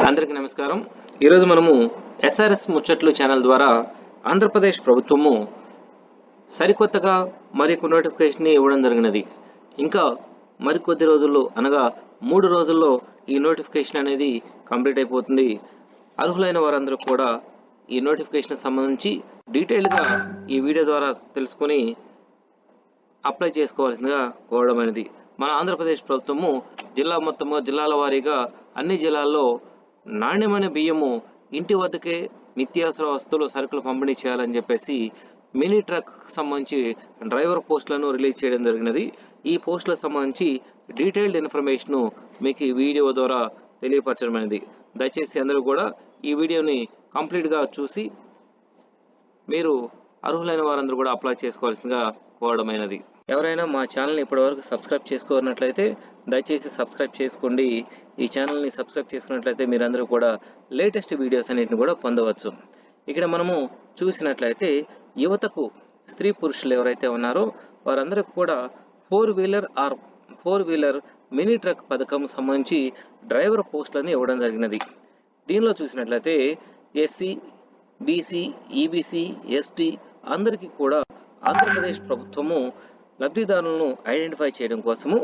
అందరికీ నమస్కారం. ఈరోజు మనము ఎస్ఆర్ఎస్ ముచ్చట్లు ఛానల్ ద్వారా ఆంధ్రప్రదేశ్ ప్రభుత్వము సరికొత్తగా మరికొన్ని నోటిఫికేషన్ ఇవ్వడం జరిగినది. ఇంకా మరికొద్ది రోజుల్లో అనగా 3 రోజుల్లో ఈ నోటిఫికేషన్ అనేది కంప్లీట్ అయిపోతుంది. అర్హులైన వారందరూ కూడా ఈ నోటిఫికేషన్ సంబంధించి డీటెయిల్గా ఈ వీడియో ద్వారా తెలుసుకొని అప్లై చేసుకోవాల్సిందిగా కోరడమైనది. మన ఆంధ్రప్రదేశ్ ప్రభుత్వము జిల్లాల వారీగా అన్ని జిల్లాల్లో నాణ్యమైన బియ్యము ఇంటి వద్దకే నిత్యావసర వస్తువులు సరుకులు పంపిణీ చేయాలని చెప్పేసి మినీ ట్రక్ సంబంధించి డ్రైవర్ పోస్టులను రిలీజ్ చేయడం జరిగినది. ఈ పోస్టులకు సంబంధించి డీటెయిల్డ్ ఇన్ఫర్మేషన్ మీకు ఈ వీడియో ద్వారా తెలియపరచడమైనది. దయచేసి అందరూ కూడా ఈ వీడియోని కంప్లీట్గా చూసి మీరు అర్హులైన వారందరూ కూడా అప్లై చేసుకోవాల్సిందిగా కోరడమైనది. ఎవరైనా మా ఛానల్ని ఇప్పటివరకు సబ్స్క్రైబ్ చేసుకోనట్లయితే దయచేసి సబ్స్క్రైబ్ చేసుకోండి. ఈ ఛానల్ని సబ్స్క్రైబ్ చేసుకున్నట్లయితే మీరందరూ కూడా లేటెస్ట్ వీడియోస్ అన్నిటిని కూడా పొందవచ్చు. ఇక్కడ మనము చూసినట్లయితే యువతకు స్త్రీ పురుషులు ఎవరైతే ఉన్నారో వారందరికీ కూడా 4 వీలర్ మినీ ట్రక్ పథకం సంబంధించి డ్రైవర్ పోస్టులను ఇవ్వడం జరిగినది. దీనిలో చూసినట్లయితే ఎస్సీ, బీసీ, ఈబీసీ, ఎస్టీ అందరికీ కూడా ఆంధ్రప్రదేశ్ ప్రభుత్వము లబ్ధిదారులను ఐడెంటిఫై చేయడం కోసము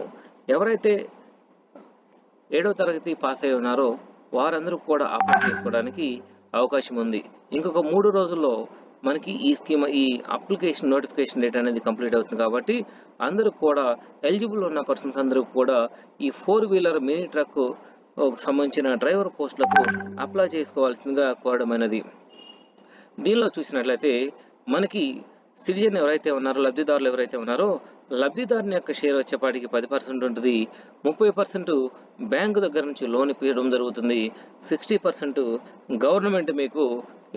ఎవరైతే 7వ తరగతి పాస్ అయి ఉన్నారో వారందరూ కూడా అప్లై చేసుకోవడానికి అవకాశం ఉంది. ఇంకొక 3 రోజుల్లో మనకి ఈ అప్లికేషన్ నోటిఫికేషన్ డేట్ అనేది కంప్లీట్ అవుతుంది. కాబట్టి అందరూ కూడా ఎలిజిబుల్ ఉన్న పర్సన్స్ అందరూ కూడా ఈ 4 వీలర్ మినీ ట్రక్ సంబంధించిన డ్రైవర్ పోస్టులకు అప్లై చేసుకోవాల్సిందిగా కోరడమైనది. దీనిలో చూసినట్లయితే మనకి సిటిజన్ ఎవరైతే ఉన్నారో లబ్ధిదారులు ఎవరైతే ఉన్నారో లబ్ధిదారుని యొక్క షేర్ వచ్చేపాటికి 10% ఉంటుంది. 30% బ్యాంకు దగ్గర నుంచి లోన్ ఇవ్వడం జరుగుతుంది. 60% గవర్నమెంట్ మీకు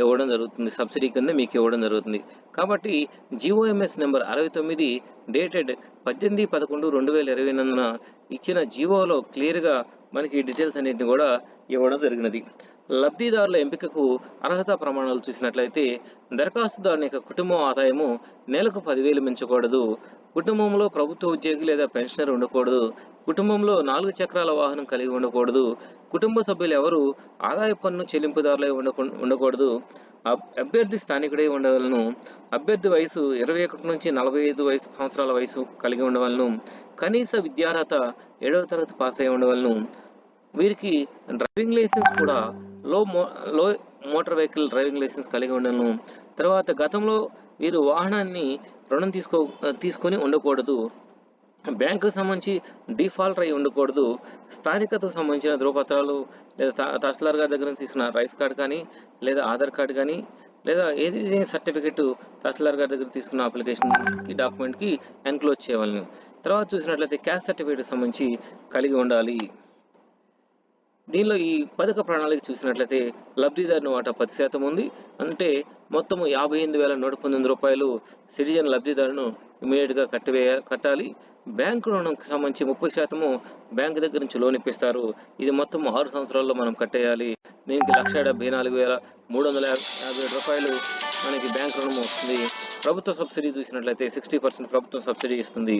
ఇవ్వడం జరుగుతుంది, సబ్సిడీ కింద మీకు ఇవ్వడం జరుగుతుంది. కాబట్టి జిఓఎంఎస్ నెంబర్ 69 డేటెడ్ 18/11/2020 ఇచ్చిన జిఓలో క్లియర్గా మనకి డీటెయిల్స్ అన్నింటిని కూడా ఇవ్వడం జరిగినది. లబ్ధిదారుల ఎంపికకు అర్హత ప్రమాణాలు చూసినట్లయితే దరఖాస్తుదారుని యొక్క కుటుంబ ఆదాయము నెలకు 10,000 మించకూడదు. కుటుంబంలో ప్రభుత్వ ఉద్యోగి లేదా పెన్షనర్ ఉండకూడదు. కుటుంబంలో 4 చక్రాల వాహనం కలిగి ఉండకూడదు. కుటుంబ సభ్యులు ఎవరు ఆదాయ పన్ను చెల్లింపుదారులై ఉండకూడదు. అభ్యర్థి స్థానికుడై ఉండవలను. అభ్యర్థి వయసు 21 నుంచి 45 సంవత్సరాల వయసు కలిగి ఉండవలను. కనీస విద్యార్హత 7వ తరగతి పాస్ అయి ఉండవలను. వీరికి డ్రైవింగ్ లైసెన్స్ కూడా లో మోటార్ వెహికల్ డ్రైవింగ్ లైసెన్స్ కలిగి ఉండను. తర్వాత గతంలో వీరు వాహనాన్ని రుణం తీసుకొని ఉండకూడదు. బ్యాంకుకు సంబంధించి డిఫాల్టర్ అయి ఉండకూడదు. స్థానికతకు సంబంధించిన ధృవపత్రాలు లేదా తహసీల్దార్ గారి దగ్గర తీసుకున్న రైస్ కార్డు కానీ లేదా ఆధార్ కార్డు కానీ లేదా ఏది సర్టిఫికెట్ తహసీల్దార్ గారి దగ్గర తీసుకున్న అప్లికేషన్ డాక్యుమెంట్కి ఎన్క్లోజ్ చేయవాలని. తర్వాత చూసినట్లయితే క్యాస్ట్ సర్టిఫికేట్ సంబంధించి కలిగి ఉండాలి. దీనిలో ఈ పథక ప్రణాళిక చూసినట్లయితే లబ్ధిదారుని వాటా 10% ఉంది. అంటే మొత్తము 58,119 రూపాయలు సిటిజన్ లబ్ధిదారును ఇమీడియట్గా కట్టాలి. బ్యాంకు రుణంకి సంబంధించి 30% బ్యాంకు దగ్గర నుంచి లోన్ ఇప్పిస్తారు. ఇది మొత్తం 6 సంవత్సరాల్లో మనం కట్టేయాలి. దీనికి 1,74,357 రూపాయలు మనకి బ్యాంకు రుణం వస్తుంది. ప్రభుత్వ సబ్సిడీ చూసినట్లయితే 60% ప్రభుత్వం సబ్సిడీ ఇస్తుంది.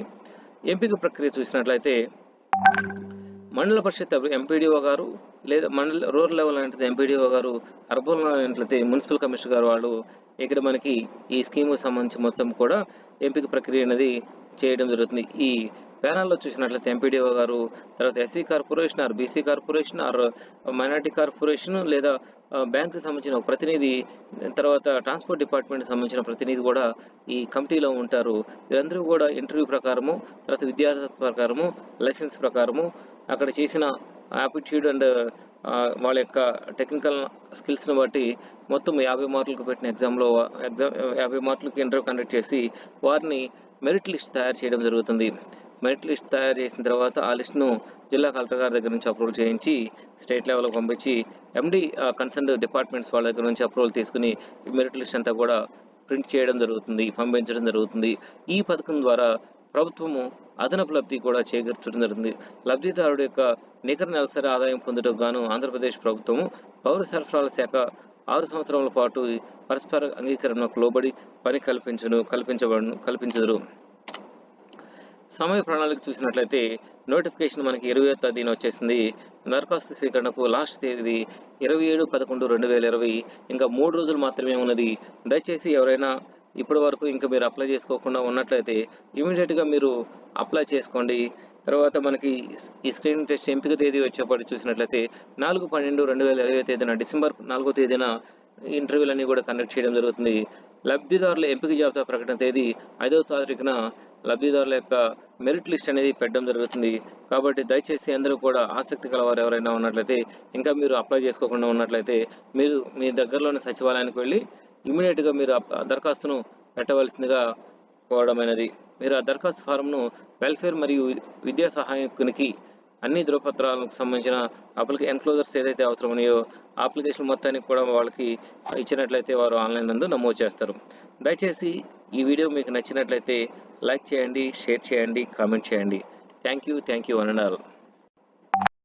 ఎంపిక ప్రక్రియ చూసినట్లయితే మండల పరిషత్ ఎంపీడీఓ గారు లేదా రూరల్ లెవెల్ అంటే ఎంపీడీఓ గారు, అర్బన్ అంటే మున్సిపల్ కమిషనర్ గారు వాళ్ళు ఇక్కడ మనకి ఈ స్కీమ్ సంబంధించి మొత్తం కూడా ఎంపిక ప్రక్రియ అనేది చేయడం జరుగుతుంది. ఈ ప్యానల్లో చూసినట్లయితే ఎంపీడీఓ గారు, తర్వాత SC corporation or BC corporation or minority corporation లేదా బ్యాంకుకి సంబంధించిన ఒక ప్రతినిధి, తర్వాత ట్రాన్స్పోర్ట్ డిపార్ట్మెంట్కి సంబంధించిన ప్రతినిధి కూడా ఈ కమిటీలో ఉంటారు. వీరందరూ కూడా ఇంటర్వ్యూ ప్రకారము, తర్వాత విద్యార్థి ప్రకారము, లైసెన్స్ ప్రకారము, అక్కడ చేసిన యాప్టిట్యూడ్ అండ్ వాళ్ళ యొక్క టెక్నికల్ స్కిల్స్ని బట్టి మొత్తం 50 మార్కులకు పెట్టిన ఎగ్జామ్లో 50 మార్కులకి ఇంటర్వ్యూ కండక్ట్ చేసి వారిని మెరిట్ లిస్ట్ తయారు చేయడం జరుగుతుంది. మెరిట్ లిస్ట్ తయారు చేసిన తర్వాత ఆ లిస్ట్ను జిల్లా కలెక్టర్ గారి దగ్గర నుంచి అప్రూవల్ చేయించి స్టేట్ లెవెల్కి పంపించి ఎండి కన్సర్న్ డిపార్ట్మెంట్స్ వాళ్ళ దగ్గర నుంచి అప్రూవల్ తీసుకుని ఈ మెరిట్ లిస్ట్ అంతా కూడా ప్రింట్ చేయడం జరుగుతుంది, పంపించడం జరుగుతుంది. ఈ పథకం ద్వారా ప్రభుత్వము అదనపు లబ్ధి కూడా చేకూర్చడం జరుగుతుంది. లబ్ధిదారుడు యొక్క నికర నెలసరి ఆదాయం పొందుటకు గాను ఆంధ్రప్రదేశ్ ప్రభుత్వము పౌర సరఫరాల శాఖ 6 సంవత్సరాల పాటు పరస్పర అంగీకరణకు లోబడి పని కల్పించదురు. సమయ ప్రణాళిక చూసినట్లయితే నోటిఫికేషన్ మనకి 20వ తేదీన వచ్చేసింది. దరఖాస్తు స్వీకరణకు లాస్ట్ తేదీ 27/11/2020. ఇంకా 3 రోజులు మాత్రమే ఉన్నది. దయచేసి ఎవరైనా ఇప్పటి వరకు ఇంకా మీరు అప్లై చేసుకోకుండా ఉన్నట్లయితే ఇమీడియట్గా మీరు అప్లై చేసుకోండి. తర్వాత మనకి ఈ స్క్రీనింగ్ టెస్ట్ ఎంపిక తేదీ వచ్చేప్పటి చూసినట్లయితే 4/12/2020 తేదీన డిసెంబర్ 4వ తేదీన ఇంటర్వ్యూలన్నీ కూడా కండక్ట్ చేయడం జరుగుతుంది. లబ్ధిదారుల ఎంపిక జాబితా ప్రకటన తేదీ 5వ తారీఖున లబ్ధిదారుల యొక్క మెరిట్ లిస్ట్ అనేది పెట్టడం జరుగుతుంది. కాబట్టి దయచేసి అందరూ కూడా ఆసక్తి కలవారు ఎవరైనా ఉన్నట్లయితే ఇంకా మీరు అప్లై చేసుకోకుండా ఉన్నట్లయితే మీరు మీ దగ్గరలోని సచివాలయానికి వెళ్ళి ఇమీడియట్గా మీరు దరఖాస్తును పెట్టవలసిందిగా కోరడమైనది. మీరు ఆ దరఖాస్తు ఫారంను వెల్ఫేర్ మరియు విద్యా సహాయకునికి అన్ని ధృవపత్రాలకు సంబంధించిన ఎన్క్లోజర్స్ ఏదైతే అవసరమన్నాయో అప్లికేషన్ మొత్తానికి కూడా వాళ్ళకి ఇచ్చినట్లయితే వారు ఆన్లైన్ నందు నమోదు చేస్తారు. దయచేసి ఈ వీడియో మీకు నచ్చినట్లయితే లైక్ చేయండి, షేర్ చేయండి, కామెంట్ చేయండి. Thank you one and all.